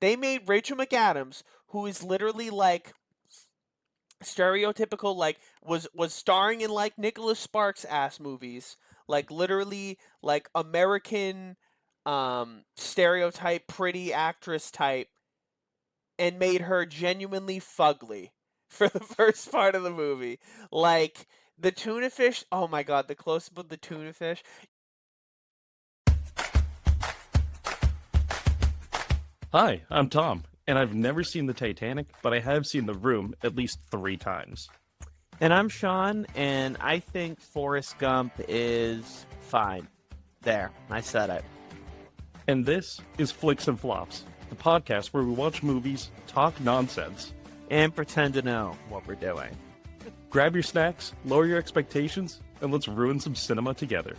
They made Rachel McAdams, who is literally like stereotypical, like was starring in like Nicholas Sparks ass movies, like literally like American stereotype pretty actress type, and made her genuinely fugly for the first part of the movie. Like the tuna fish, oh my god, the close up of the tuna fish. Hi, I'm Tom, and I've never seen the Titanic, but I have seen The Room at least 3 times. And I'm Sean, and I think Forrest Gump is fine. There, I said it. And this is Flicks and Flops, the podcast where we watch movies, talk nonsense, And pretend to know what we're doing. grab your snacks, lower your expectations, and let's ruin some cinema together.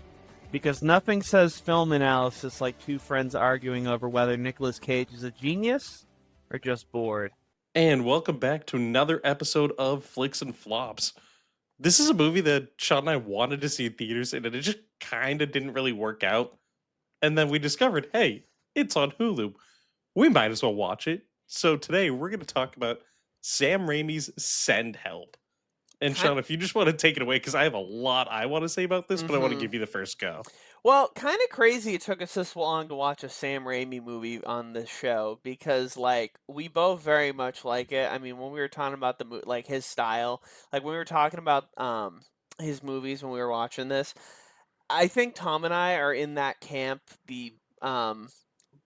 Because nothing says film analysis like two friends arguing over whether Nicolas Cage is a genius or just bored. And welcome back to another episode of Flicks and Flops. This is a movie that Sean and I wanted to see in theaters, and it just kind of didn't really work out. And then we discovered, hey, it's on Hulu. We might as well watch it. So today we're going to talk about Sam Raimi's Send Help. And Sean, if you just want to take it away, because I have a lot I want to say about this, but I want to give you the first go. Well, kind of crazy it took us this long to watch a Sam Raimi movie on this show because, like, we both very much like it. I mean, when we were talking about like his style, like when we were talking about his movies when we were watching this, I think Tom and I are in that camp, the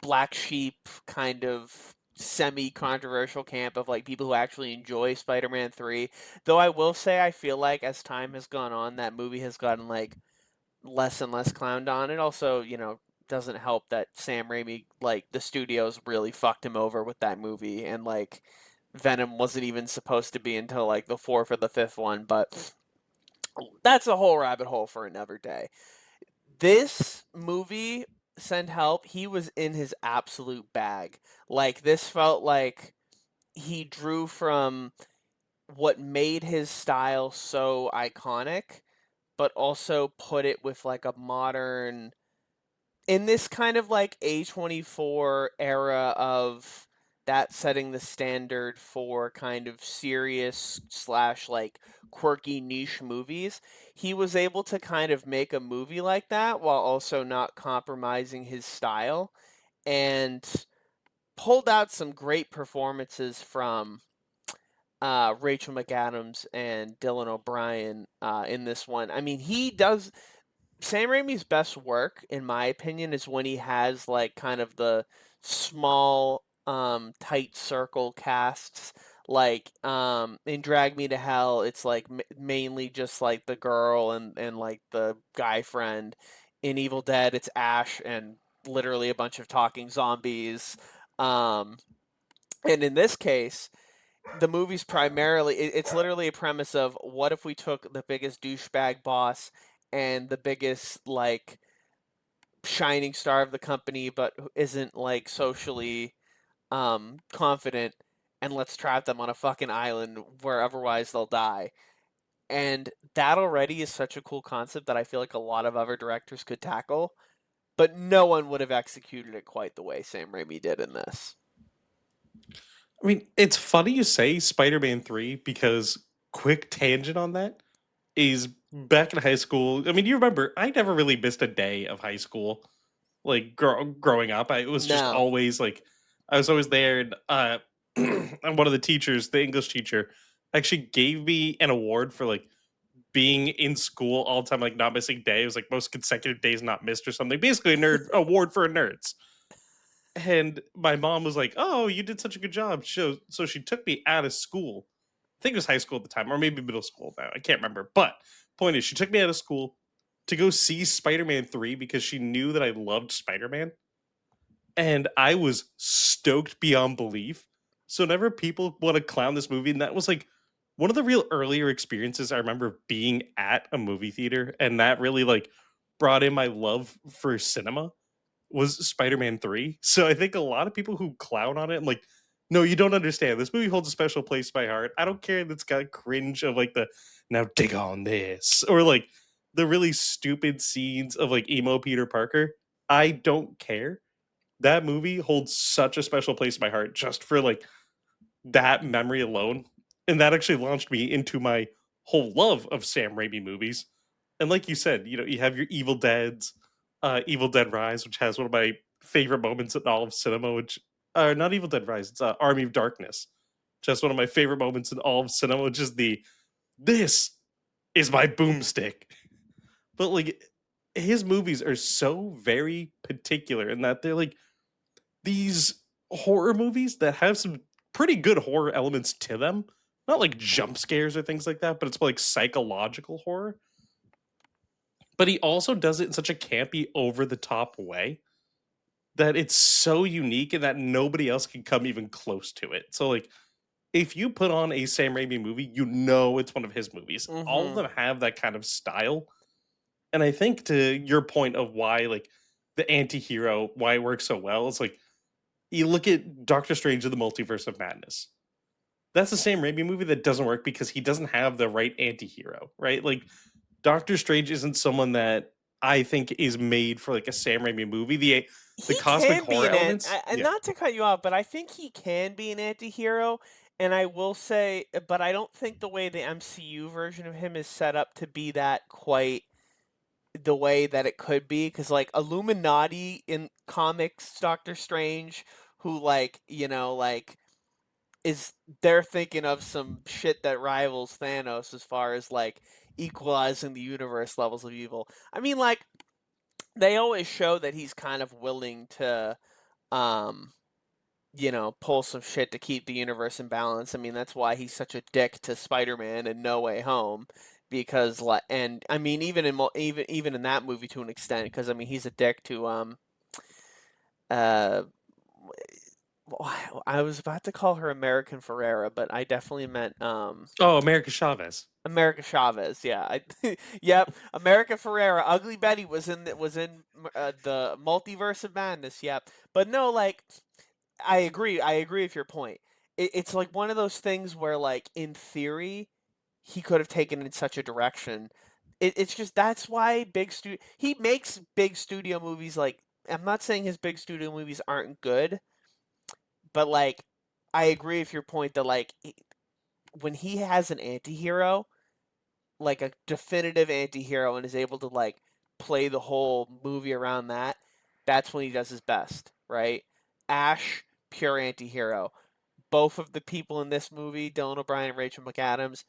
black sheep kind of semi-controversial camp of like people who actually enjoy Spider-Man 3. Though I will say I feel like as time has gone on, that movie has gotten like less and less clowned on. It also, doesn't help that Sam Raimi, like the studios really fucked him over with that movie, and like Venom wasn't even supposed to be until like the fourth or the fifth one, but that's a whole rabbit hole for another day. This movie, Send Help, he was in his absolute bag. Like this felt like he drew from what made his style so iconic, but also put it with like a modern, in this kind of like A24 era of that setting the standard for kind of serious slash like quirky niche movies. He was able to kind of make a movie like that while also not compromising his style, and pulled out some great performances from Rachel McAdams and Dylan O'Brien in this one. I mean, he does. Sam Raimi's best work, in my opinion, is when he has like kind of the small, tight circle casts. Like in Drag Me to Hell, it's like mainly just like the girl and like the guy friend. In Evil Dead, it's Ash and literally a bunch of talking zombies. Um, and in this case, the movie's primarily it's literally a premise of what if we took the biggest douchebag boss and the biggest like shining star of the company but who isn't like socially confident, and let's trap them on a fucking island where otherwise they'll die. And that already is such a cool concept that I feel like a lot of other directors could tackle, but no one would have executed it quite the way Sam Raimi did in this. I mean, it's funny you say Spider-Man 3 because quick tangent on that is back in high school. I mean, you remember, I never really missed a day of high school. Like growing up, it was just No. always like I was always there. And and one of the teachers, the English teacher, actually gave me an award for like being in school all the time, like not missing day. It was like most consecutive days not missed or something. Basically, a nerd award for nerds. And my mom was like, "Oh, you did such a good job." So she took me out of school. I think it was high school at the time, or maybe middle school now. I can't remember. But point is, she took me out of school to go see Spider-Man 3 because she knew that I loved Spider-Man. And I was stoked beyond belief. So whenever people want to clown this movie, and that was like one of the real earlier experiences I remember being at a movie theater, and that really like brought in my love for cinema was Spider-Man 3. So I think a lot of people who clown on it and like, no, you don't understand. This movie holds a special place in my heart. I don't care that it's got cringe of like the now dig on this or like the really stupid scenes of like emo Peter Parker. I don't care. that movie holds such a special place in my heart just for like that memory alone. And that actually launched me into my whole love of Sam Raimi movies. And like you said, you know, you have your Evil Dead's, Evil Dead Rise, which has one of my favorite moments in all of cinema, which not Evil Dead Rise, it's Army of Darkness. Just one of my favorite moments in all of cinema, which is the this is my boomstick. But like his movies are so very particular in that they're like these horror movies that have some pretty good horror elements to them. Not like jump scares or things like that, but it's like psychological horror. But he also does it in such a campy, over the top way that it's so unique and that nobody else can come even close to it. So, like, if you put on a Sam Raimi movie, you know it's one of his movies. All of Mm-hmm. them have that kind of style. And I think to your point of why, like, the anti hero, why it works so well, it's like you look at Doctor Strange and the Multiverse of Madness. That's the same Raimi movie that doesn't work because he doesn't have the right anti-hero, right? Like Doctor Strange isn't someone that I think is made for like a Sam Raimi movie. The He cosmic can be horror elements, and yeah. not to cut you off, but I think he can be an anti-hero, and I will say but I don't think the way the MCU version of him is set up to be that quite the way that it could be, because like Illuminati in comics, Doctor Strange, who like, you know, like is they're thinking of some shit that rivals Thanos as far as like equalizing the universe levels of evil. I mean, like they always show that he's kind of willing to um you know, pull some shit to keep the universe in balance. I mean, that's why he's such a dick to Spider-Man and No Way Home, because like, and I mean, even in that movie to an extent, because I mean, he's a dick to uh, I was about to call her American Ferrera, but I definitely meant Oh, America Chavez. America Chavez. Yeah, yep, America Ferrera. Ugly Betty the Multiverse of Madness. Yep, but no, like I agree. I agree with your point. It's like one of those things where, like, in theory, he could have taken in such a direction. It's just that's why he makes big studio movies. Like, I'm not saying his big studio movies aren't good, but like, I agree with your point that like when he has an anti-hero, like a definitive anti-hero, and is able to like play the whole movie around that, that's when he does his best, right? Ash, pure anti-hero. Both of the people in this movie, Dylan O'Brien and Rachel McAdams,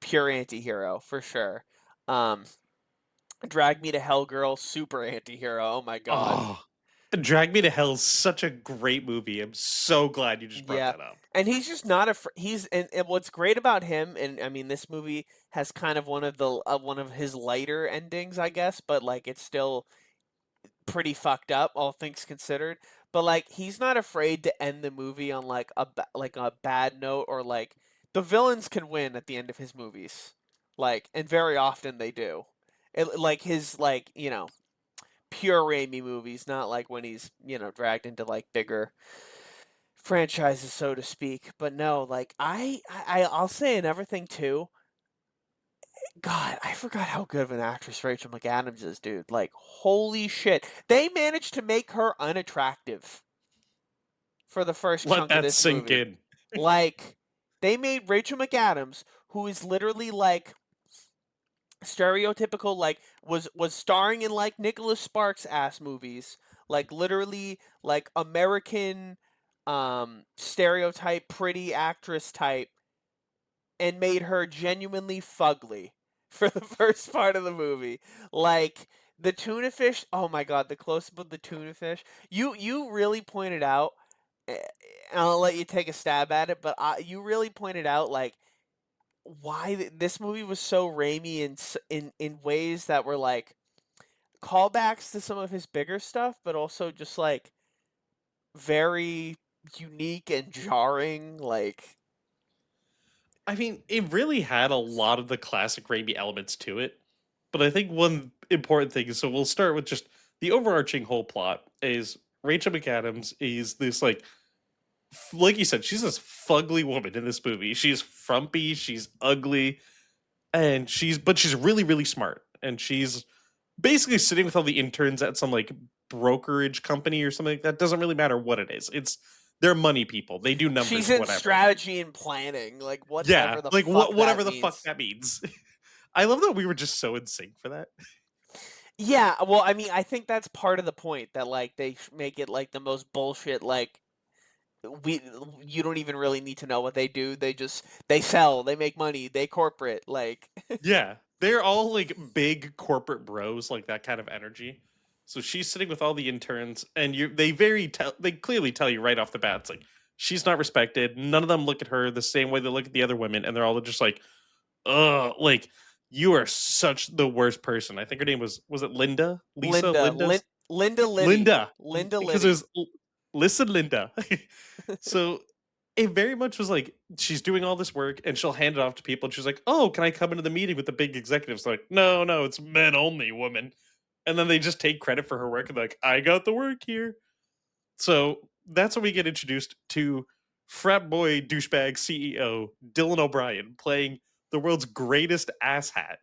pure anti-hero for sure. Um, Drag Me to Hell Girl, super anti-hero. Oh my god. Oh, Drag Me to Hell is such a great movie. I'm so glad you just brought Yeah. that up. And he's just not a he's and what's great about him, and I mean this movie has kind of one of his lighter endings, I guess, but like it's still pretty fucked up, all things considered. But like he's not afraid to end the movie on like like a bad note, or like the villains can win at the end of his movies, like, and very often they do. Like his like you know pure Raimi movies, not like when he's you know dragged into like bigger franchises, so to speak. But no, like I'll say another thing too. God, I forgot how good of an actress Rachel McAdams is, dude. Like, holy shit. They managed to make her unattractive for the first Let chunk of that this sink movie. in. Like, they made Rachel McAdams, who is literally like stereotypical, like was starring in like Nicholas Sparks ass movies, like literally like American stereotype pretty actress type, and made her genuinely fugly for the first part of the movie. Like the tuna fish, oh my god, the close up of the tuna fish. You really pointed out, and I'll let you take a stab at it, but you really pointed out like why this movie was so Raimi in ways that were like callbacks to some of his bigger stuff, but also just like very unique and jarring. Like, I mean, it really had a lot of the classic Raimi elements to it. But I think one important thing is, so we'll start with just the overarching whole plot is Rachel McAdams is this like you said, she's this fugly woman in this movie. She's frumpy, she's ugly, and she's really, really smart. And she's basically sitting with all the interns at some like brokerage company or something like that. Doesn't really matter what it is. They're money people. They do She's numbers, in whatever. strategy and planning, like Yeah, whatever the like fuck whatever that the fuck means. that means. I love that we were just so in sync for that. Yeah, well, I mean, I think that's part of the point that like they make it like the most bullshit like we you don't even really need to know what they do. They sell, they make money, they corporate like Yeah, they're all like big corporate bros, like that kind of energy. So she's sitting with all the interns, and they clearly tell you right off the bat, it's like she's not respected. None of them look at her the same way they look at the other women, and they're all just like, "Ugh, like you are such the worst person." I think her name was it Linda, Lisa, Linda, Linda's Linda Liddy. Linda, Linda because Liddy. there's listen Linda. So it very much was like she's doing all this work and she'll hand it off to people and she's like, "Oh, can I come into the meeting with the big executives?" Like, "No, no, it's men only, woman." And then they just take credit for her work and like, "I got the work here." So that's when we get introduced to frat boy douchebag CEO Dylan O'Brien playing the world's greatest asshat.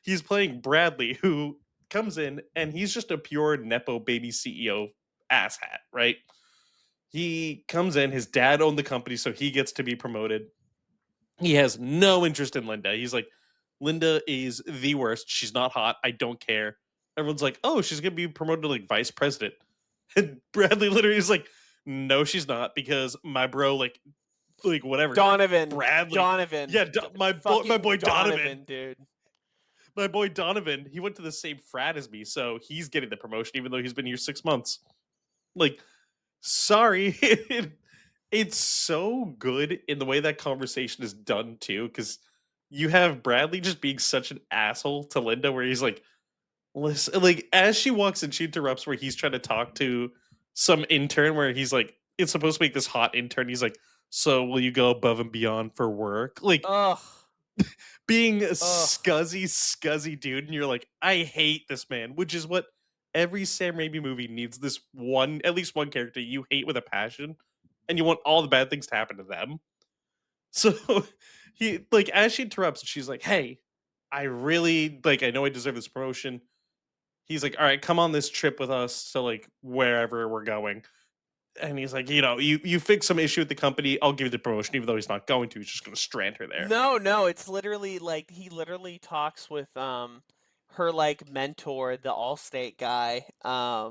He's playing Bradley, who comes in and he's just a pure nepo baby CEO asshat, right? He comes in, his dad owned the company, so he gets to be promoted. He has no interest in Linda. He's like, Linda is the worst. She's not hot. I don't care. Everyone's like, oh, she's gonna be promoted to like vice president. And Bradley literally is like, no, she's not, because my bro, like whatever, Donovan. Bradley. Donovan. Yeah, my Fucking boy Donovan. Donovan, dude. My boy Donovan, he went to the same frat as me, so he's getting the promotion, even though he's been here 6 months. Like, sorry. It's so good in the way that conversation is done too, because you have Bradley just being such an asshole to Linda, where he's like, listen, like as she walks in, she interrupts where he's trying to talk to some intern, where he's like, it's supposed to make this hot intern. He's like, so will you go above and beyond for work? Like Ugh. being a Ugh. scuzzy dude, and you're like, I hate this man, which is what every Sam Raimi movie needs. This one, at least one character you hate with a passion, and you want all the bad things to happen to them. So he like as she interrupts, she's like, "Hey, I really like. I know I deserve this promotion." He's like, "All right, come on this trip with us to like wherever we're going." And he's like, you fix some issue with the company, I'll give you the promotion, even though he's not going to. He's just going to strand her there. No, no, it's literally like he literally talks with her like mentor, the Allstate guy. I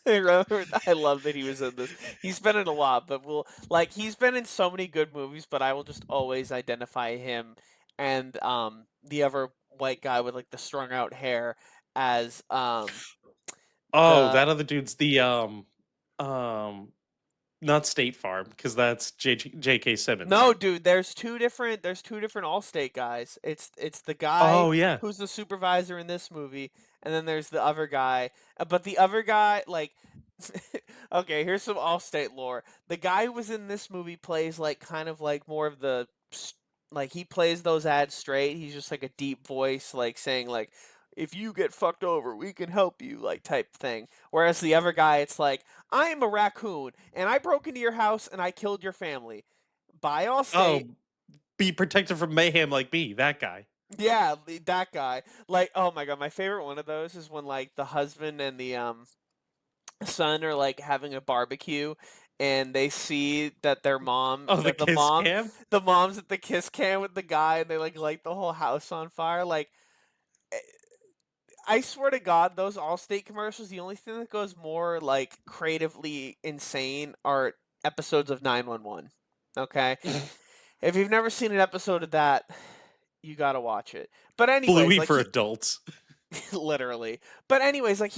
remember I love that he was in this. He's been in a lot, but he's been in so many good movies, but I will just always identify him and the other white guy with like the strung out hair as Oh, the that other dude's the um not State Farm, because that's J.K. Simmons. No, dude, there's two different Allstate guys. It's the guy Oh yeah. who's the supervisor in this movie, and then there's the other guy. But the other guy, like, okay, here's some Allstate lore. The guy who was in this movie plays like kind of like more of like he plays those ads straight. He's just like a deep voice, like saying like, if you get fucked over, we can help you, like type thing. Whereas the other guy, it's like, I am a raccoon, and I broke into your house and I killed your family. By Allstate. Oh, be protected from mayhem like me, that guy. Yeah, that guy. Like, oh my god, my favorite one of those is when like the husband and the son are like having a barbecue and they see that their mom Oh, the that kiss cam. the mom's at the kiss cam with the guy and they like light the whole house on fire. Like eh, I swear to God, those Allstate commercials, the only thing that goes more like creatively insane are episodes of 911. Okay? If you've never seen an episode of that, you gotta watch it. But anyways, Bluey like for he adults. literally. But anyways, like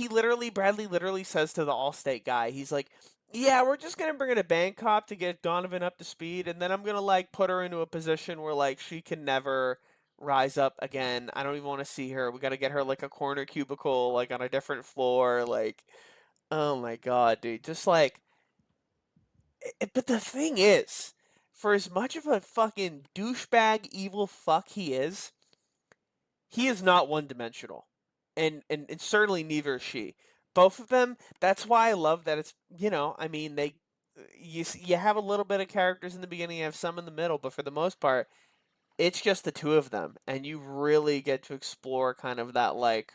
Bradley literally says to the Allstate guy, he's like, "Yeah, we're just gonna bring in a bank cop to get Donovan up to speed, and then I'm gonna like put her into a position where like she can never rise up again. I don't even want to see her. We gotta get her like a corner cubicle, like on a different floor. Like, oh my god, dude, just like." But the thing is, for as much of a fucking douchebag, evil fuck he is not one dimensional. And certainly neither is she. Both of them, that's why I love that it's, I mean, you have a little bit of characters in the beginning, you have some in the middle, but for the most part, it's just the two of them, and you really get to explore kind of that, like,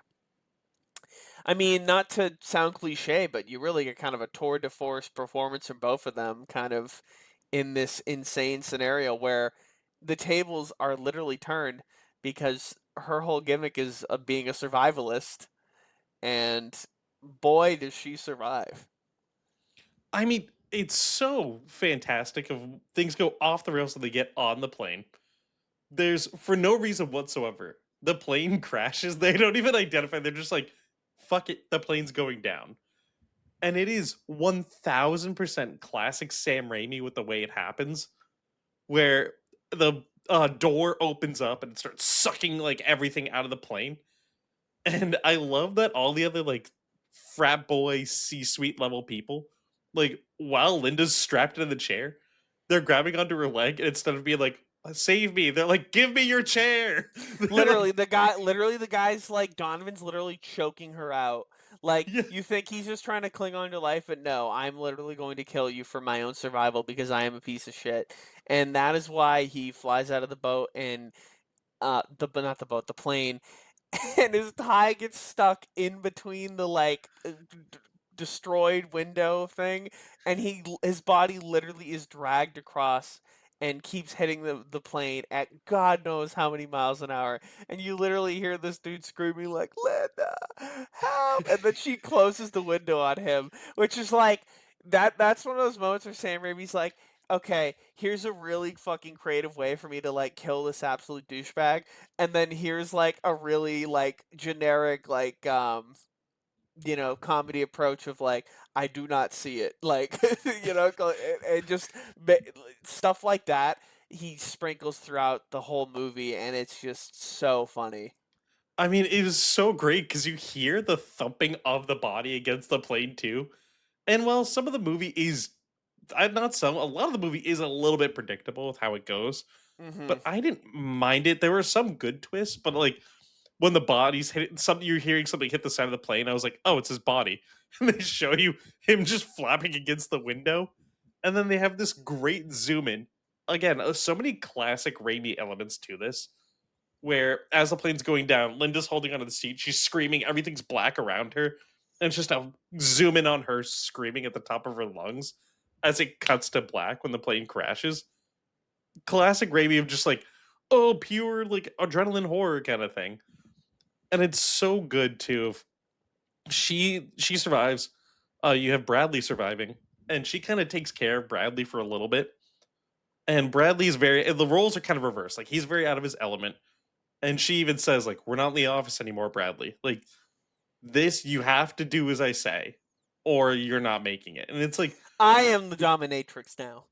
I mean, not to sound cliche, but you really get kind of a tour de force performance from both of them, kind of in this insane scenario where the tables are literally turned because her whole gimmick is of being a survivalist, and boy, does she survive. I mean, it's so fantastic of things go off the rails and they get on the plane. There's for no reason whatsoever. The plane crashes. They don't even identify. They're just like, fuck it, the plane's going down. And it is 1000% classic Sam Raimi with the way it happens, where the door opens up and it starts sucking like everything out of the plane. And I love that all the other like frat boy C-suite level people, like while Linda's strapped in the chair, they're grabbing onto her leg, and instead of being like, save me, they're like, give me your chair. They're like, Literally the guy's like Donovan's literally choking her out. Like yeah. you think he's just trying to cling on to life, but no, I'm literally going to kill you for my own survival because I am a piece of shit. And that is why he flies out of the boat and but not the boat, the plane, and his tie gets stuck in between the like destroyed window thing, and his body literally is dragged across and keeps hitting the plane at God knows how many miles an hour, and you literally hear this dude screaming like Linda, help, and then she closes the window on him, which is like that's one of those moments where Sam Raimi's like, okay, here's a really fucking creative way for me to like kill this absolute douchebag, and then here's like a really like generic like comedy approach of like I do not see it, like and just stuff like that he sprinkles throughout the whole movie, and it's just so funny. I mean, it was so great because you hear the thumping of the body against the plane too. And while some of the movie is, not some, a lot of the movie is a little bit predictable with how it goes, Hmm. but I didn't mind it. There were some good twists, but like when the body's hit something, you're hearing something hit the side of the plane. I was like, oh, it's his body. And they show you him just flapping against the window. And then they have this great zoom in. Again, so many classic Raimi elements to this, where as the plane's going down, Linda's holding onto the seat. She's screaming. Everything's black around her. And it's just a zoom in on her screaming at the top of her lungs as it cuts to black when the plane crashes. Classic Raimi of just like, oh, pure like adrenaline horror kind of thing. And it's so good too. She survives. You have Bradley surviving, and she kind of takes care of Bradley for a little bit. And Bradley's very the roles are kind of reversed. Like he's very out of his element. And she even says, like, we're not in the office anymore, Bradley. Like, this you have to do as I say, or you're not making it. And it's like, I am the dominatrix now.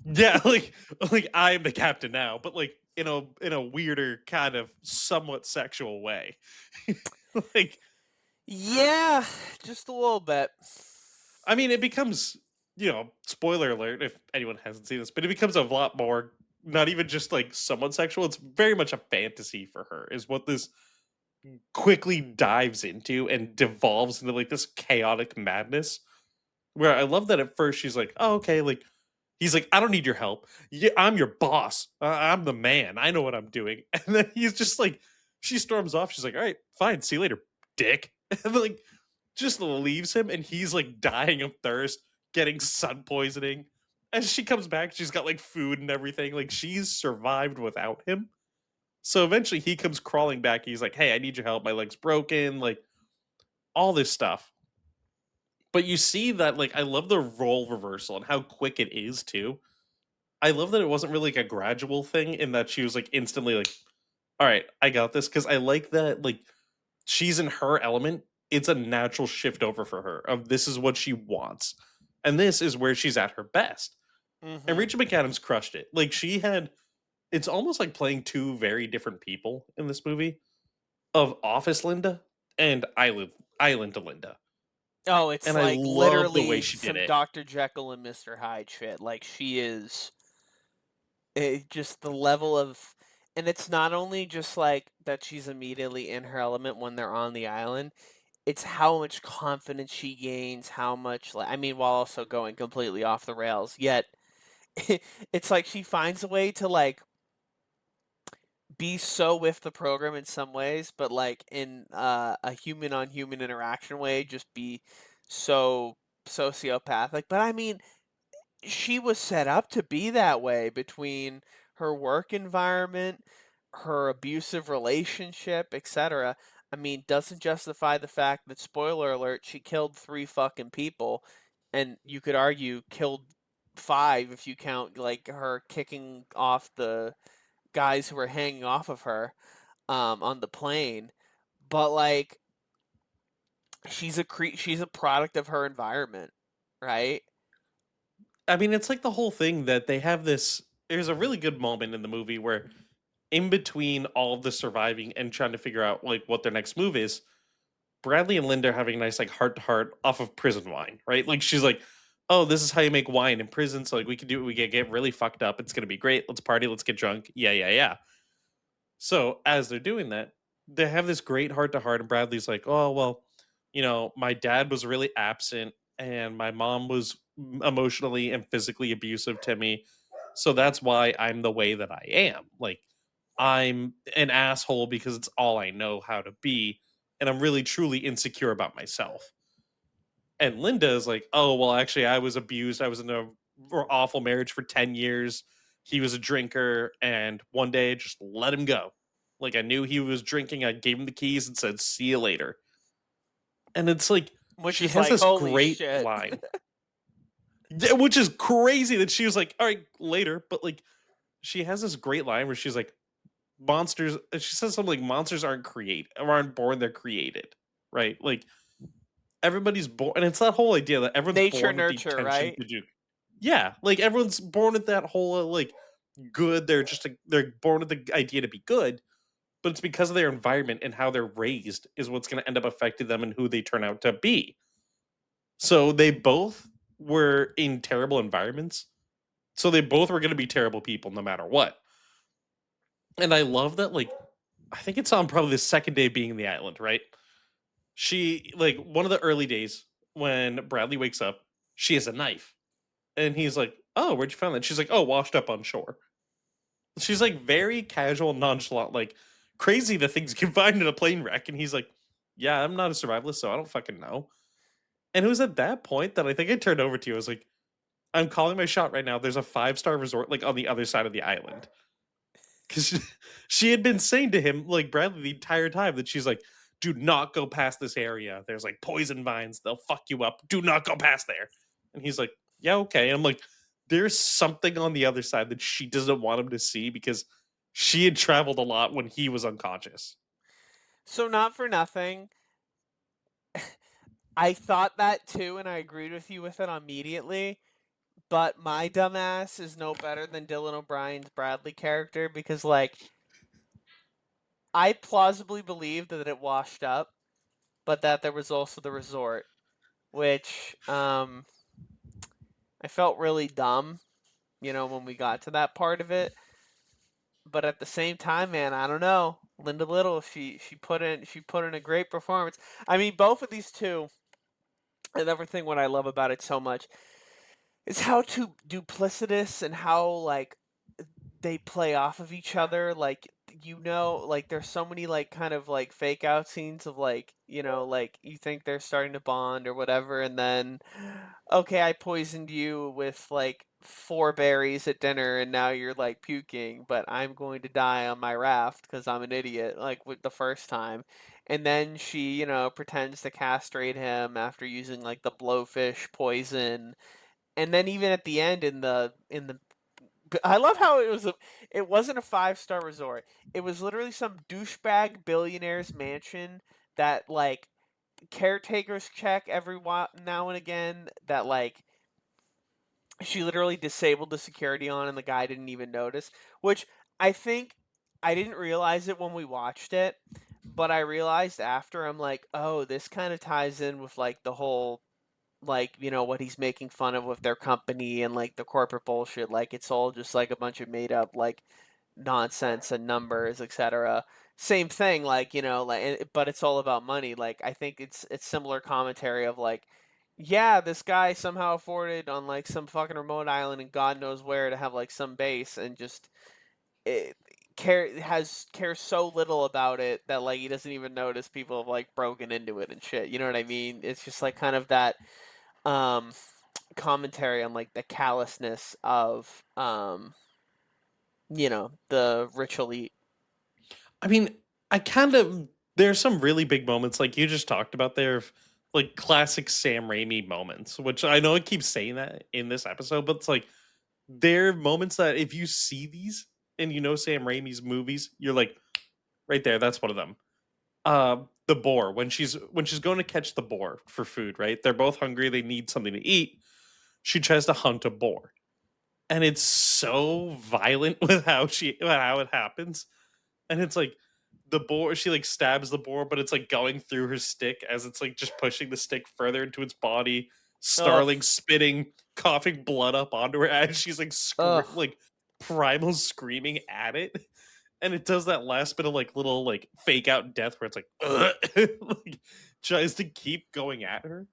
yeah, like I am the captain now, but like in a weirder kind of somewhat sexual way. Like, Yeah, just a little bit. I mean, it becomes, spoiler alert if anyone hasn't seen this, but it becomes a lot more, not even just like somewhat sexual. It's very much a fantasy for her, is what this quickly dives into and devolves into like this chaotic madness. Where I love that at first she's like, oh, okay, like, he's like, I don't need your help. Yeah, I'm your boss. I'm the man. I know what I'm doing. And then he's just like, she storms off. She's like, all right, fine. See you later, dick. And like, just leaves him, and he's like dying of thirst, getting sun poisoning. As she comes back, she's got like food and everything. Like she's survived without him. So eventually he comes crawling back. He's like, hey, I need your help. My leg's broken. Like all this stuff. But you see that, like, I love the role reversal and how quick it is too. I love that it wasn't really like a gradual thing in that she was like instantly like, all right, I got this. Cause I like that, like, she's in her element. It's a natural shift over for her of this is what she wants. And this is where she's at her best. And Hmm. Rachel McAdams crushed it. Like, it's almost like playing two very different people in this movie of Office Linda and Island Linda. Oh, it's And I like love the way literally she did some it. Dr. Jekyll and Mr. Hyde shit. Like she is just the level of, and it's not only just like that she's immediately in her element when they're on the island. It's how much confidence she gains, how much like I mean, while also going completely off the rails. Yet it's like she finds a way to like be so with the program in some ways, but like in a human on human interaction way, just be so sociopathic. But I mean, she was set up to be that way between her work environment, her abusive relationship, etc. I mean, doesn't justify the fact that, spoiler alert, she killed 3 fucking people, and you could argue killed 5 if you count like her kicking off the guys who were hanging off of her on the plane. But like, she's a product of her environment, right? I mean, it's like the whole thing that they have this. There's a really good moment in the movie where, in between all of the surviving and trying to figure out like what their next move is, Bradley and Linda are having a nice like heart to heart off of prison wine, right? Like she's like, "Oh, this is how you make wine in prison. So like we can do it. We can get really fucked up. It's gonna be great. Let's party. Let's get drunk. Yeah, yeah, yeah." So as they're doing that, they have this great heart to heart, and Bradley's like, "Oh well, my dad was really absent, and my mom was emotionally and physically abusive to me, so that's why I'm the way that I am. Like, I'm an asshole because it's all I know how to be, and I'm really truly insecure about myself." And Linda is like, "Oh well, actually, I was abused. I was in a awful marriage for 10 years. He was a drinker, and one day I just let him go. Like I knew he was drinking. I gave him the keys and said, 'See you later.'" And it's like Which she is has like, this holy great shit. line, which is crazy that she was like, "All right, later," but like she has this great line where she's like, "Monsters." She says something like, "Monsters aren't born; they're created." Right? Like everybody's born, and it's that whole idea that everyone's Nature born with the nurture, intention right? to do. Yeah, like everyone's born with that whole like good. They're born with the idea to be good, but it's because of their environment and how they're raised is what's going to end up affecting them and who they turn out to be. So they both were in terrible environments. So they both were going to be terrible people no matter what. And I love that, like, I think it's on probably the second day being in the island, right? She, like, one of the early days when Bradley wakes up, she has a knife. And he's like, "Oh, where'd you find that?" She's like, "Oh, washed up on shore." She's like very casual, nonchalant, like crazy the things you can find in a plane wreck. And he's like, "Yeah, I'm not a survivalist, so I don't fucking know." And it was at that point that I think I turned over to you. I was like, "I'm calling my shot right now. There's a 5-star resort like on the other side of the island." Because she had been saying to him, like Bradley, the entire time that she's like, "Do not go past this area. There's like poison vines. They'll fuck you up. Do not go past there." And he's like, "Yeah, okay." And I'm like, there's something on the other side that she doesn't want him to see because she had traveled a lot when he was unconscious. So, not for nothing, I thought that too, and I agreed with you with it immediately. But my dumbass is no better than Dylan O'Brien's Bradley character because, like, I plausibly believed that it washed up, but that there was also the resort, which I felt really dumb, when we got to that part of it. But at the same time, man, I don't know. Linda Little, she put in a great performance. I mean, both of these two, another thing what I love about it so much is how duplicitous and how like they play off of each other. Like, like there's so many like kind of like fake out scenes of like, like you think they're starting to bond or whatever, and then, okay, I poisoned you with like 4 berries at dinner and now you're like puking, but I'm going to die on my raft because I'm an idiot, like with the first time. And then she, pretends to castrate him after using like the blowfish poison. And then even at the end in the I love how it wasn't a 5-star resort. It was literally some douchebag billionaire's mansion that like caretakers check every while now and again, that like she literally disabled the security on and the guy didn't even notice, which I think I didn't realize it when we watched it, but I realized after. I'm like, "Oh, this kind of ties in with like the whole, like, what he's making fun of with their company and like the corporate bullshit, like it's all just like a bunch of made up like nonsense and numbers, etc." Same thing, like, but it's all about money. Like, I think it's similar commentary of like, yeah, this guy somehow afforded on like some fucking remote island and God knows where to have like some base, and just cares so little about it that like he doesn't even notice people have like broken into it and shit. You know what I mean? It's just like kind of that um commentary on like the callousness of the rich elite. I mean, I kind of there's some really big moments like you just talked about there of like classic Sam Raimi moments, which I know I keep saying that in this episode, but it's like they're moments that if you see these and you know Sam Raimi's movies, you're like right there, that's one of them. The boar when she's going to catch the boar for food, right? They're both hungry, they need something to eat. She tries to hunt a boar. And it's so violent with how it happens. And it's like the boar she like stabs the boar, but it's like going through her stick as it's like just pushing the stick further into its body, Ugh, snarling, spitting, coughing blood up onto her as she's like ugh, like primal screaming at it. And it does that last bit of like little like fake out death where it's like, like tries to keep going at her.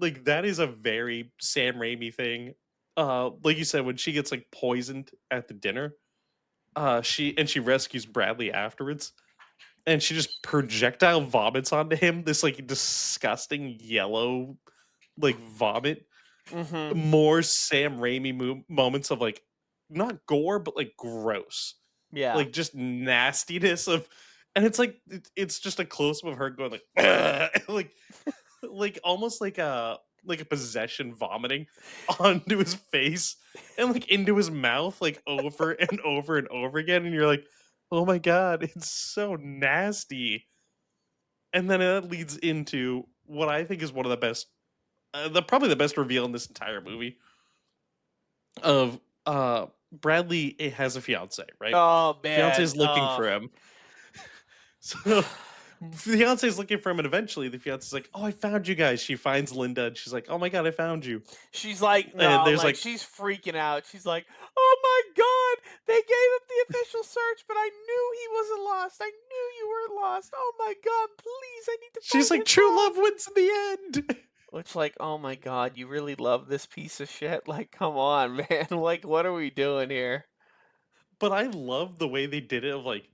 Like that is a very Sam Raimi thing. Like you said, when she gets like poisoned at the dinner, she rescues Bradley afterwards, and she just projectile vomits onto him. This like disgusting yellow like vomit. mm-hmm, More Sam Raimi moments of like not gore but like gross, yeah, like just nastiness of, and it's like it's just a close up of her going like like almost like a possession vomiting onto his face and like into his mouth like over and over and over again, and you're like, oh my god, it's so nasty. And then that leads into what I think is one of the best, the probably the best reveal in this entire movie of Bradley has a fiance, right? oh Fiance man, is looking for him. So fiance's looking for him, and eventually the fiance's like, "Oh, I found you guys." She finds Linda, and she's like, "Oh my god, I found you." she's like, And no, there's like like, she's freaking out. She's like, oh my god, they gave him the official search, but I knew he wasn't lost. I knew you were lost. Oh my god, please, I need to she's find like, his "True mom. love wins in the end." Which, like, oh my god, you really love this piece of shit? Like, come on, man. Like, what are we doing here? But I love the way they did it. Of like,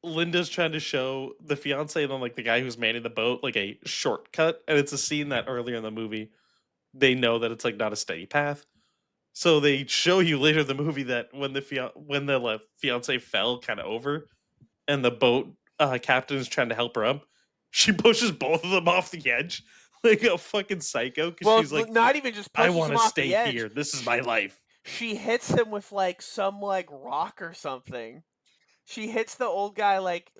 Linda's trying to show the fiance and then like the guy who's manning the boat like a shortcut, and it's a scene that earlier in the movie they know that it's like not a steady path. So they show you later in the movie that when the fiance fell kind of over, and the boat captain is trying to help her up, she pushes both of them off the edge like a fucking psycho because Well, she's like, not even just "I pushes want him to off stay the edge. here. This is my life." She hits him with, like, some, like, rock or something. She hits the old guy, like,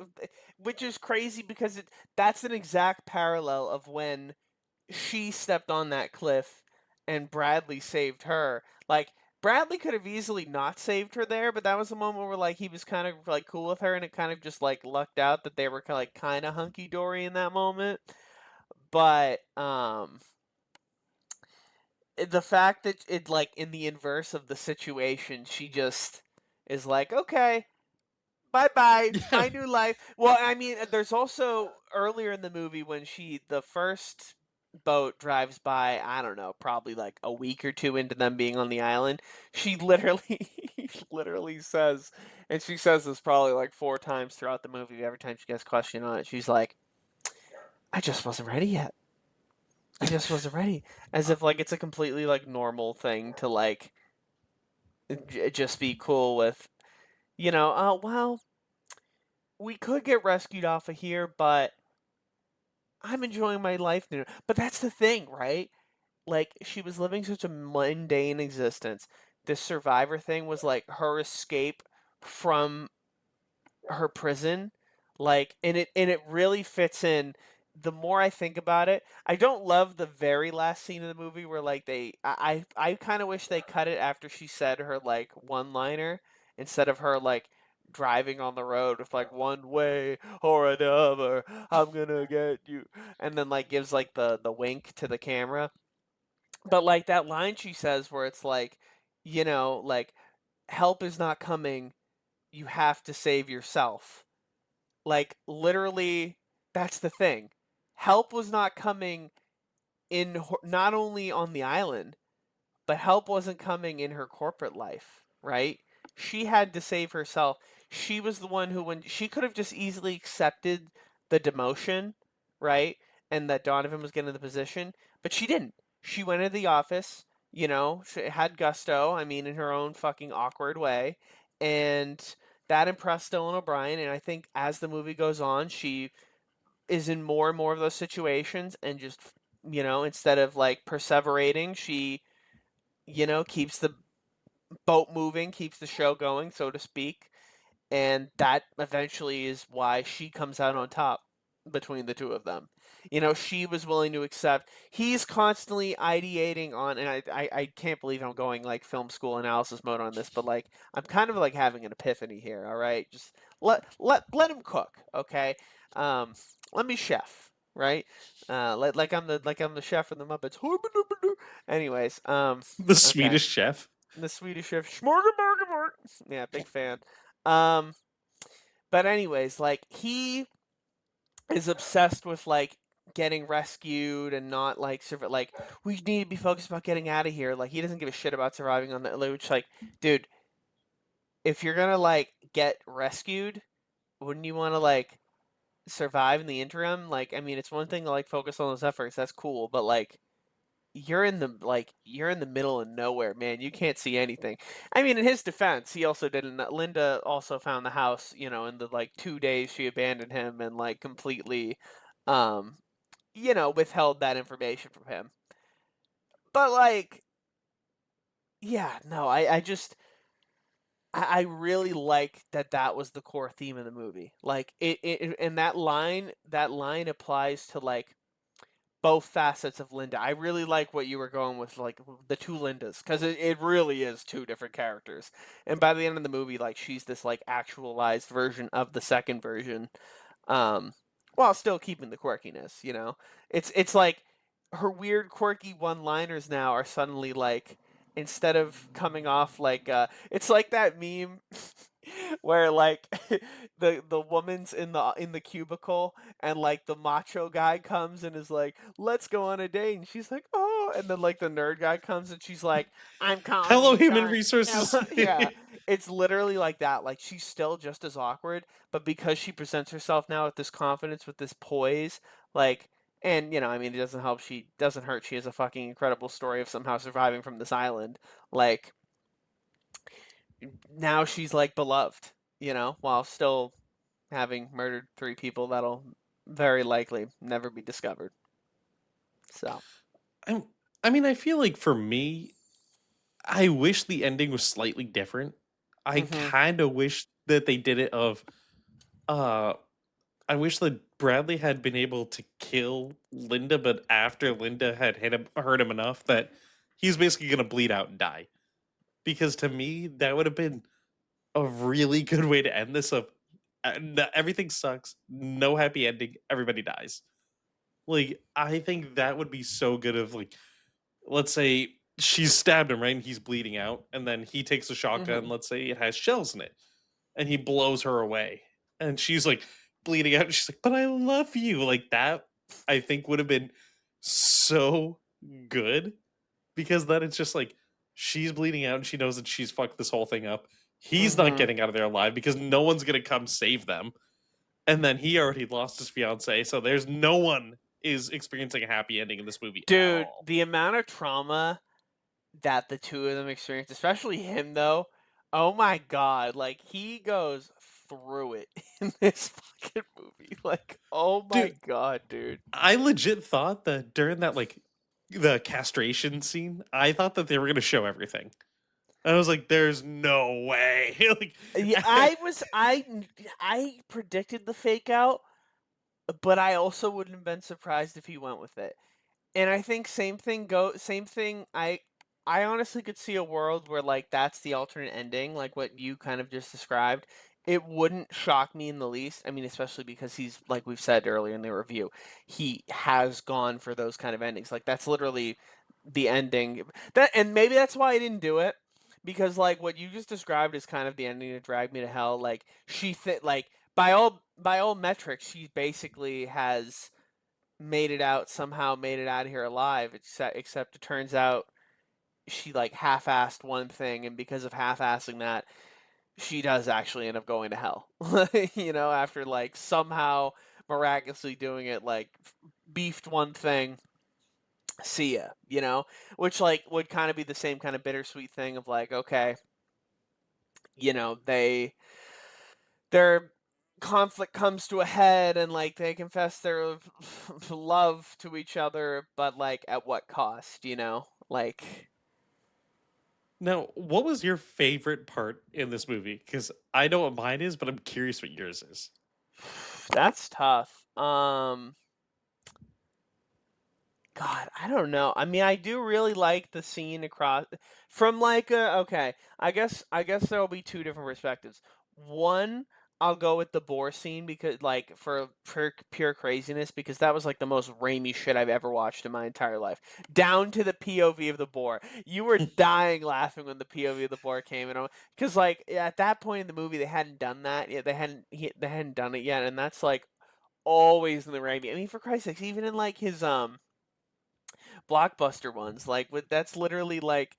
which is crazy because that's an exact parallel of when she stepped on that cliff and Bradley saved her. Like, Bradley could have easily not saved her there, but that was a moment where like he was kind of like cool with her and it kind of just like lucked out that they were like kind of hunky dory in that moment. But the fact that it like in the inverse of the situation, she just is like, "Okay, bye-bye, Yeah, my new life." Well, I mean, there's also earlier in the movie when the first boat drives by, I don't know, probably like a week or two into them being on the island. She literally, literally says, and she says this probably like four times throughout the movie. Every time she gets questioned on it, she's like, "I just wasn't ready yet. I just wasn't ready." As if like it's a completely like normal thing to like just be cool with. Well, we could get rescued off of here, but I'm enjoying my life now. But that's the thing, right? Like, she was living such a mundane existence. This survivor thing was like her escape from her prison. Like, and it really fits in. The more I think about it, I don't love the very last scene of the movie where like I kind of wish they cut it after she said her like one liner instead of her like driving on the road with like one way or another, I'm gonna get you, and then like gives like the wink to the camera. But like that line she says where it's like, like help is not coming, you have to save yourself. Like, literally, that's the thing. Help was not coming not only on the island, but help wasn't coming in her corporate life, right? she had to save herself. She was the one who, when she could have just easily accepted the demotion, right? And that Donovan was getting the position, but she didn't. She went into the office, she had gusto, I mean, in her own fucking awkward way, and that impressed Dylan O'Brien. And I think as the movie goes on, she is in more and more of those situations, and just, instead of like perseverating, she, keeps the boat moving, keeps the show going, so to speak. And that eventually is why she comes out on top between the two of them. She was willing to accept. He's constantly ideating on, and I can't believe I'm going like film school analysis mode on this, but like I'm kind of like having an epiphany here. All right, just let him cook, okay? Um, let me chef, right? Like I'm the chef from the Muppets. Anyways, The okay, Swedish Chef. the Swedish chef. Schmorgaborgaborg. Yeah, big fan. Um, but anyways, like he is obsessed with like getting rescued and not like like we need to be focused about getting out of here. Like he doesn't give a shit about surviving on the which like, dude, if you're gonna like get rescued, wouldn't you want to like survive in the interim? Like, I mean, it's one thing to like focus on those efforts. That's cool, but like you're in the middle of nowhere, man. You can't see anything. I mean, in his defense, he also didn't. Linda also found the house, in the like 2 days she abandoned him and like completely, um, withheld that information from him. But like, yeah, no, I really like that that was the core theme of the movie. Like and that line applies to like both facets of Linda. I really like what you were going with, like the two Lindas, because it really is two different characters. And by the end of the movie, like she's this like actualized version of the second version, um, while still keeping the quirkiness. It's like her weird, quirky one-liners now are suddenly like, instead of coming off like it's like that meme where like the woman's in the cubicle, and like the macho guy comes and is like, let's go on a date, and she's like, oh, and then like the nerd guy comes and she's like, I'm calling Hello, you Human John. Resources. Yeah, it's literally like that. Like she's still just as awkward, but because she presents herself now with this confidence, with this poise, like, and I mean, it doesn't help. She doesn't hurt. She has a fucking incredible story of somehow surviving from this island. Like now she's like beloved, while still having murdered three people that'll very likely never be discovered. So. I'm, I mean, I feel like for me, I wish the ending was slightly different. I Mhm. kind of wish that they did it of uh I wish that Bradley had been able to kill Linda, but after Linda had hurt him enough that he's basically going to bleed out and die. Because to me, that would have been a really good way to end this. Of everything sucks, no happy ending, everybody dies. Like I think that would be so good. Of like, let's say she's stabbed him right, and he's bleeding out, and then he takes a shotgun. Mhm. Let's say it has shells in it, and he blows her away, and she's like bleeding out, and she's like, but I love you. Like that, I think would have been so good, because then it's just like she's bleeding out and she knows that she's fucked this whole thing up. He's not Mhm. getting out of there alive because no one's gonna come save them, and then he already lost his fiance, so there's no one is experiencing a happy ending in this movie at Dude, all. the amount of trauma that the two of them experienced, especially him though. Oh my god, like he goes through it in this fucking movie. Like, oh my Dude, god, dude. I legit thought that during that like the castration scene, I thought that they were gonna show everything. I was like, "There's no way!" Like, Yeah, I predicted the fake out, but I also wouldn't have been surprised if he went with it. And I think same thing. I honestly could see a world where like that's the alternate ending, like what you kind of just described. It wouldn't shock me in the least. I mean, especially because he's, like we've said earlier in the review, he has gone for those kind of endings. Like that's literally the ending. And maybe that's why I didn't do it, because like what you just described is kind of the ending to Drag Me to Hell. Like like by all metrics, she basically has made it out of here alive, except it turns out she like half-assed one thing, and because of half-assing that, she does actually end up going to hell. You know, after like somehow miraculously doing it, like beefed one thing, see ya, you know, which like would kind of be the same kind of bittersweet thing of like, okay, you know, their conflict comes to a head and like they confess their love to each other, but like at what cost, you know? Like Now, what was your favorite part in this movie? Because I know what mine is, but I'm curious what yours is. that's tough. God, I don't know. I mean, I do really like the scene across from like okay, I guess there'll be two different perspectives. One, I'll go with the boar scene because like for pure craziness because that was like the most Raimi shit I've ever watched in my entire life. Down to the POV of the boar. You were dying laughing when the POV of the boar came in because like at that point in the movie they hadn't done that yet. They hadn't done it yet and that's like always in the Raimi. I mean, for Christ's sakes, even in like his blockbuster ones. Like with that's literally like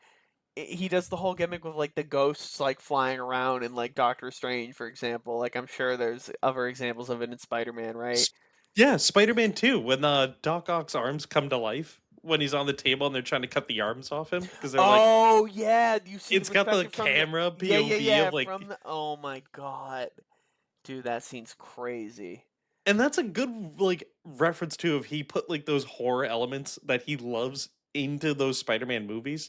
he does the whole gimmick with like the ghosts like flying around in like Doctor Strange, for example. Like I'm sure there's other examples of it in Spider-Man, right? S- Yeah, Spider-Man 2, when Doc Ock's arms come to life when he's on the table and they're trying to cut the arms off him because they're like, Oh yeah, you see the it's got the perspective from the camera yeah yeah POV yeah of like, from the oh my god, dude, that scene's crazy. and that's a good like reference too of he put like those horror elements that he loves into those Spider-Man movies.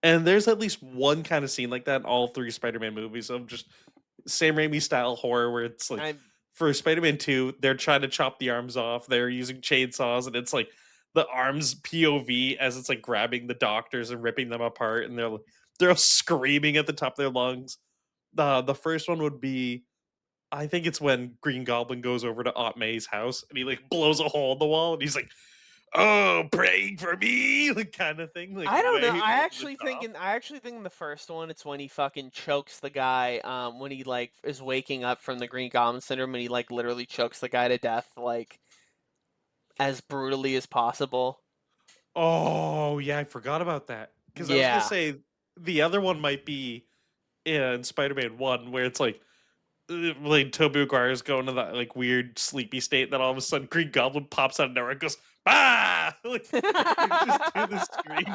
And there's at least one kind of scene like that in all three Spider-Man movies of just Sam Raimi style horror where it's like I'm for Spider-Man 2, they're trying to chop the arms off. They're using chainsaws and it's like the arms POV as it's like grabbing the doctors and ripping them apart and they're all screaming at the top of their lungs. The first one would be I think it's when Green Goblin goes over to Aunt May's house and he like blows a hole in the wall and he's like, "Oh, praying for me," like kind of thing, like I don't know. way over the top. I actually think in the first one it's when he fucking chokes the guy when he like is waking up from the Green Goblin syndrome and he like literally chokes the guy to death like as brutally as possible. Oh, yeah, I forgot about that. Because I was gonna Yeah. say the other one might be in Spider-Man 1, where it's like Tobey Maguire's going to that like weird sleepy state, then all of a sudden Green Goblin pops out of nowhere and goes, "Ah!" like just to the screen,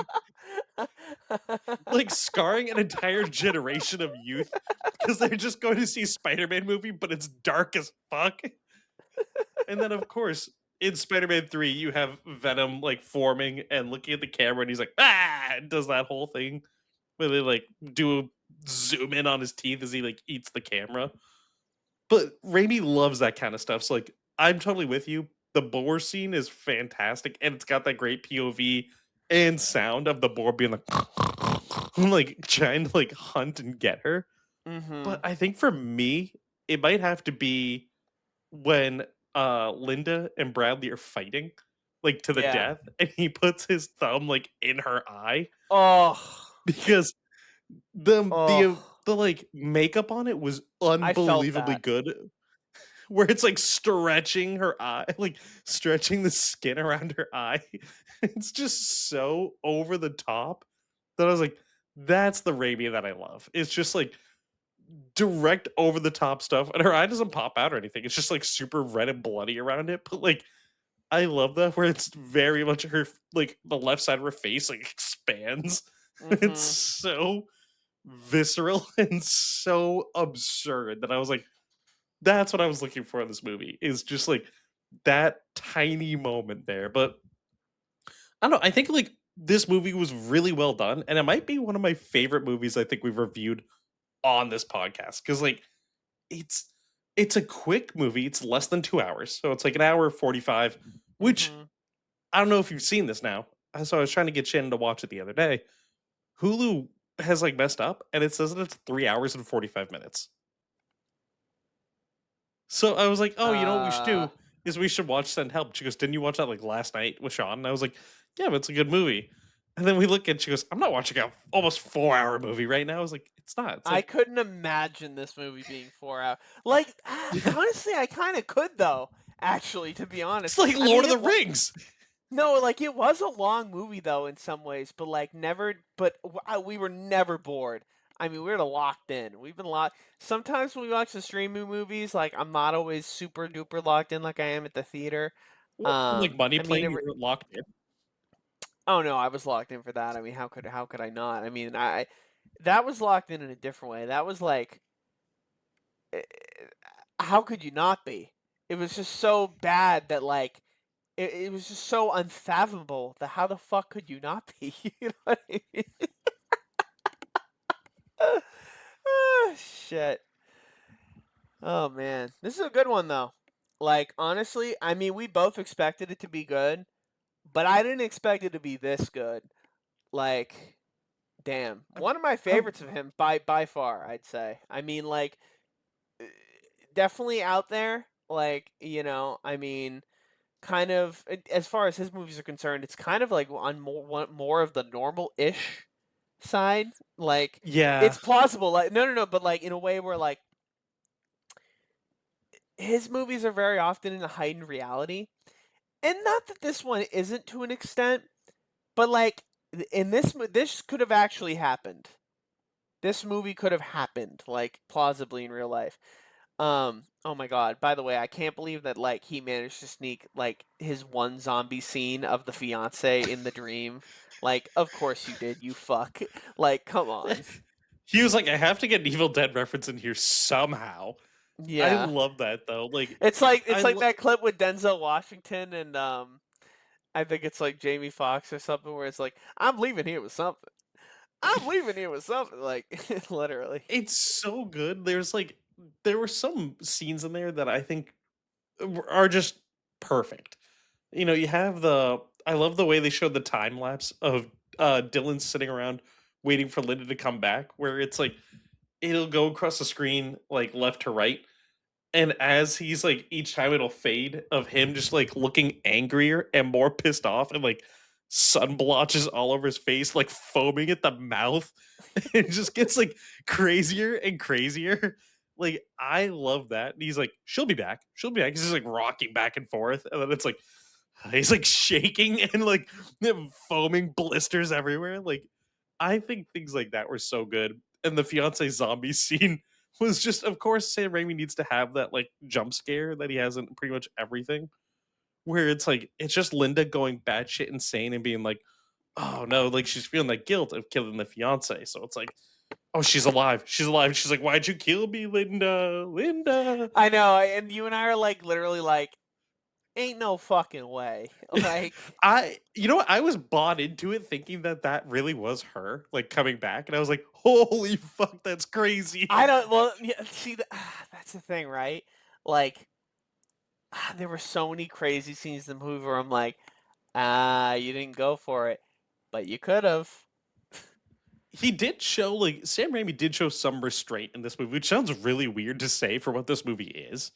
like scarring an entire generation of youth because they're just going to see a Spider-Man movie, but it's dark as fuck. And then, of course, in Spider-Man 3, you have Venom like forming and looking at the camera, and he's like, "Ah!" and does that whole thing where they like do a zoom in on his teeth as he like eats the camera. But Raimi loves that kind of stuff. So like, I'm totally with you. The boar scene is fantastic, and it's got that great POV and sound of the boar being like, like trying to like hunt and get her. But Mhm. I think for me, it might have to be when Linda and Bradley are fighting like to the Yeah. death and he puts his thumb like in her eye Oh. because Oh. the like makeup on it was I felt unbelievably that. good where it's like stretching her eye like stretching the skin around her eye. It's just so over the top that I was like that's the Raimi that I love. It's just like direct over the top stuff and her eye doesn't pop out or anything. It's just like super red and bloody around it, but like I love that where it's very much her like the left side of her face like expands. It's Mhm. so visceral and so absurd that I was like, that's what I was looking for in this movie. Is just like that tiny moment there. But I don't know. I think like this movie was really well done, and it might be one of my favorite movies I think we've reviewed on this podcast. Because like it's it's a quick movie. It's less than 2 hours, so it's like an hour 45, which Mhm. I don't know if you've seen this now. So I was trying to get Shannon to watch it the other day. Hulu has like messed up and it says that it's 3 hours and 45 minutes. So I was like, oh, you know what we should Uh do is we should watch Send Help. She goes, didn't you watch that like last night with Sean? And I was like, yeah, but it's a good movie. And then we look at she goes, I'm not watching a almost 4 hour movie right now. I was like, it's not. It's I like couldn't imagine this movie being 4 hours. Like honestly, I kind of could though. Actually, to be it's honest. like I Lord mean of the Rings. no, like it was a long movie though in some ways, but like never but we were never bored. I mean, we're locked in. We've been locked. Sometimes when we watch the streaming movies, like I'm not always super duper locked in like I am at the theater. Well, like Money I mean, Plane, you were locked in. oh no, I was locked in for that. I mean, how could I not? I mean, I that was locked in a different way. That was like, eh, how could you not be? It was just so bad that like it was just so unfathomable that how the fuck could you not be? You know what I mean? Ah, shit. Oh man, this is a good one though. Like honestly, I mean, we both expected it to be good, but I didn't expect it to be this good. Like, damn, I, one of my I, favorites of him by far, I'd say. I mean, like, eh, definitely out there. Like, I mean, kind of as far as his movies are concerned, it's kind of like on more of the normal-ish side. Like, yeah, it's plausible. Like, no, but like in a way where like his movies are very often in a heightened reality. And not that this one isn't to an extent, but like in this could have actually happened. This movie could have happened like plausibly in real life. Oh my god, by the way, I can't believe that like he managed to sneak like his one zombie scene of the fiance in the dream. Like, of course you did, you fuck. Like, come on. he was like, I have to get an Evil Dead reference in here somehow. I Yeah. love that though. Like, It's like that clip with Denzel Washington and I think it's like Jamie Foxx or something where it's like, I'm leaving here with something. I'm leaving here with something. Like literally. it's so good. There were some scenes in there that I think are just perfect. You know, you have the I love the way they showed the time lapse of Dylan sitting around waiting for Linda to come back, where it's like it'll go across the screen like left to right, and as he's like each time it'll fade of him just like looking angrier and more pissed off and like sun blotches all over his face, like foaming at the mouth. It just gets like crazier and crazier. Like I love that. And he's like, she'll be back. She'll be back. He's just like rocking back and forth. And then it's like he's like shaking and like foaming blisters everywhere. Like I think things like that were so good. And the fiance zombie scene was just, of course, Sam Raimi needs to have that like jump scare that he has in pretty much everything, where it's like it's just Linda going batshit insane and being like, "Oh no!" Like she's feeling that guilt of killing the fiance. So it's like, "Oh, she's alive! She's alive!" She's like, "Why'd you kill me, Linda? Linda!" I know, and you and I are like literally like, ain't no fucking way. Like, You know what? I was bought into it thinking that that really was her, like coming back, and I was like, "Holy fuck, that's crazy!" I don't. Well, yeah, see, that's the thing, right? Like, there were so many crazy scenes in the movie where I'm like, you didn't go for it, but you could have. He did show like Sam Raimi did show some restraint in this movie, which sounds really weird to say for what this movie is.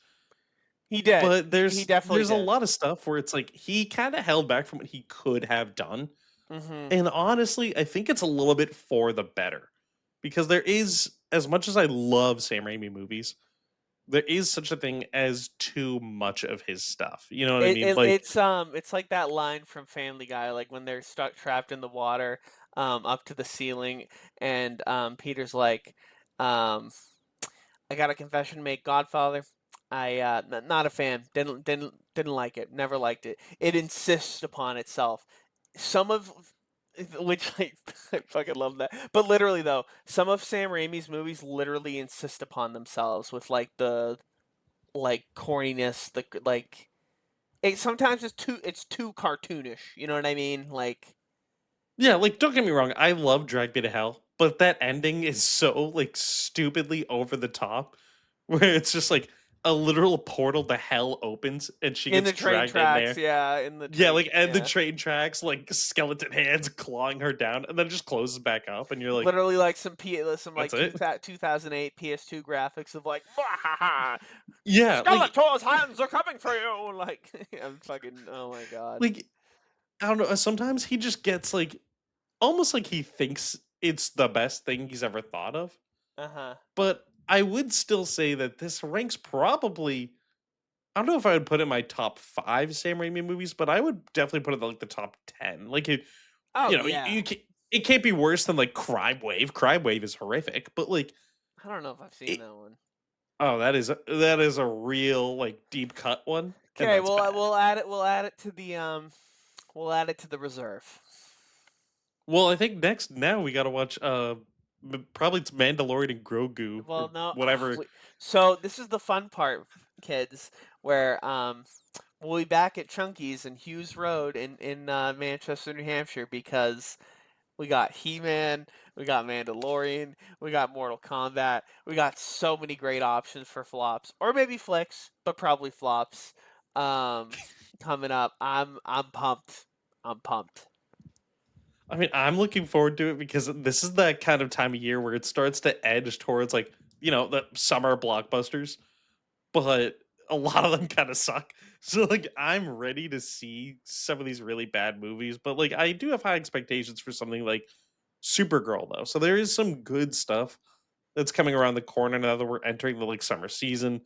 He did. But He definitely there's a did. lot of stuff where it's like he kind of held back from what he could have done. Hmm. And honestly, I think it's a little bit for the better. Because there is, as much as I love Sam Raimi movies, there is such a thing as too much of his stuff. You know what I It, mean? it Like, it's like that line from Family Guy, like when they're stuck trapped in the water, up to the ceiling, and Peter's like, um, I got a confession to make, Godfather. Not a fan. Didn't like it. Never liked it. It insists upon itself. Some of which I fucking love that. But literally though, some of Sam Raimi's movies literally insist upon themselves with like the like corniness, the like sometimes it's too cartoonish. You know what I mean? Like, yeah, like don't get me wrong, I love Drag Me to Hell, but that ending is so like stupidly over the top where it's just like a literal portal to hell opens and she in gets the train dragged in tracks, there. yeah, in the Yeah, train, like and the yeah. train tracks, like skeleton hands clawing her down, and then it just closes back up, and you're like, Literally like some "That's like it." 2008 PS2 graphics of like, "Mwahaha, Yeah, Skeletor's hands are coming for you!" Like, I'm fucking, oh my god. like I don't know. Sometimes he just gets like almost like he thinks it's the best thing he's ever thought of. Uh huh. But I would still say that this ranks probably. I don't know if I would put it in my top 5 Sam Raimi movies, but I would definitely put it in like the top 10. Like it, Oh you yeah. it can't be worse than like Crime Wave. Crime Wave is horrific, but like I don't know if I've seen it, that one. oh, that is a real like deep cut one, and Okay, that's well bad. we'll add it. We'll add it to the reserve. Well, I think next now we got to watch probably it's Mandalorian and Grogu or Well, no. whatever. So this is the fun part, kids, where we'll be back at Chunky's and Hughes Road in Manchester, New Hampshire, because we got He-Man, we got Mandalorian, we got Mortal Kombat, we got so many great options for flops, or maybe flicks, but probably flops. Um, Coming up, I'm pumped. I'm pumped. I mean, I'm looking forward to it because this is that kind of time of year where it starts to edge towards like, the summer blockbusters, but a lot of them kind of suck. So like I'm ready to see some of these really bad movies, but like I do have high expectations for something like Supergirl though. So there is some good stuff that's coming around the corner now that we're entering the like summer season.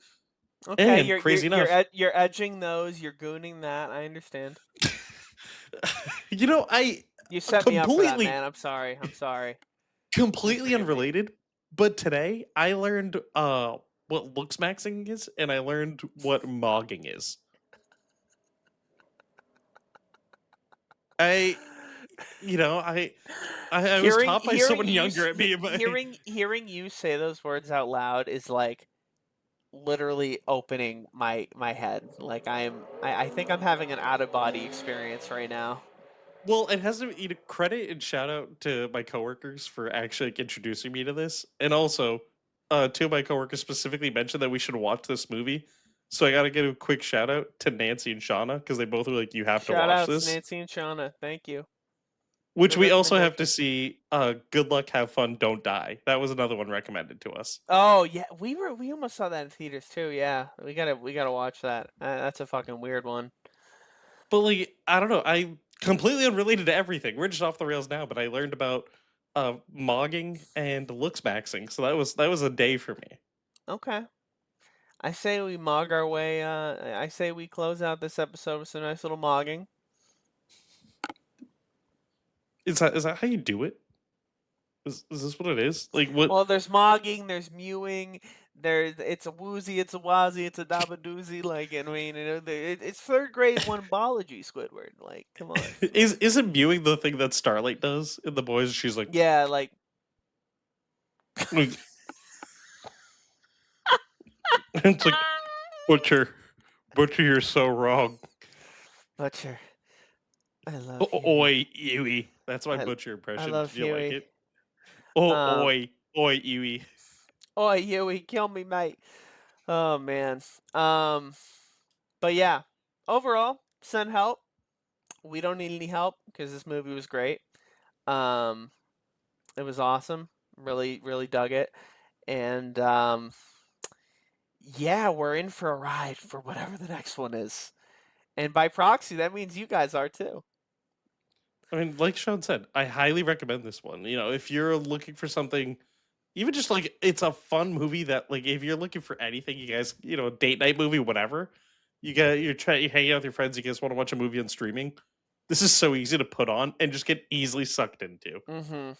Okay, And crazy enough, you're edging those, you're gooning that. I understand. I You set me up for that, completely man. I'm sorry. I'm sorry. Please completely forgive me. unrelated, but today I learned what looks maxing is and I learned what mogging is. I you know, I was Hearing taught by hearing someone you younger at me about hearing you say those words out loud is like literally opening my head. Like I think I'm having an out of body experience right now. well, it has to be credit and shout out to my coworkers for actually like, introducing me to this. And also, two of my coworkers specifically mentioned that we should watch this movie. So I gotta give a quick shout out to Nancy and Shauna because they both were like, "You have to Shout watch outs this." Nancy and Shauna. Thank you Which for we also have to recommendation. see. Good luck, have fun, don't die. That was another one recommended to us. Oh yeah, we almost saw that in theaters too. Yeah, we gotta watch that. That's a fucking weird one. But like, I don't know. I completely unrelated to everything. We're just off the rails now. But I learned about mogging and looks maxing, so that was a day for me. Okay. I say we mog our way. I say we close out this episode with some nice little mogging. Is that how you do it? Is this what it is? Like what? Well, there's mogging, there's mewing, there's it's a woozy, it's a wazzy, it's a dabadoozy. Like I mean, it's third grade one biology, Squidward. Like, come on. Isn't mewing the thing that Starlight does in the boys? She's like, Yeah, like like it's like butcher, butcher, you're so wrong. Butcher. I love Huey. Oi, Ewy. That's my I butcher I impression. love Did you like Huey. it? Oh, Um, oi, Ewy. oh Huey, kill me, mate. Oh man. Um, but yeah, overall, send help. We don't need any help because this movie was great. Um, it was awesome. Really, really dug it. And yeah, we're in for a ride for whatever the next one is. And by proxy, that means you guys are too. I mean, like Sean said, I highly recommend this one. If you're looking for something, even just like it's a fun movie that, like, if you're looking for anything, you guys, date night movie, whatever, you're hanging out with your friends, you guys want to watch a movie on streaming. This is so easy to put on and just get easily sucked into. Mm-hmm.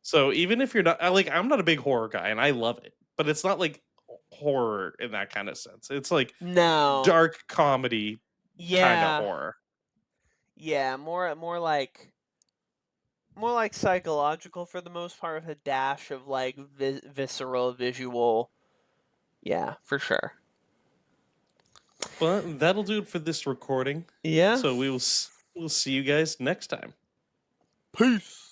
So even if you're not like, I'm not a big horror guy and I love it, but it's not like horror in that kind of sense. It's like No. dark comedy kind of Yeah. horror. Yeah. More like psychological for the most part, with a dash of like visceral, visual. Yeah, for sure. But that'll do it for this recording. Yeah. So we'll see you guys next time. Peace.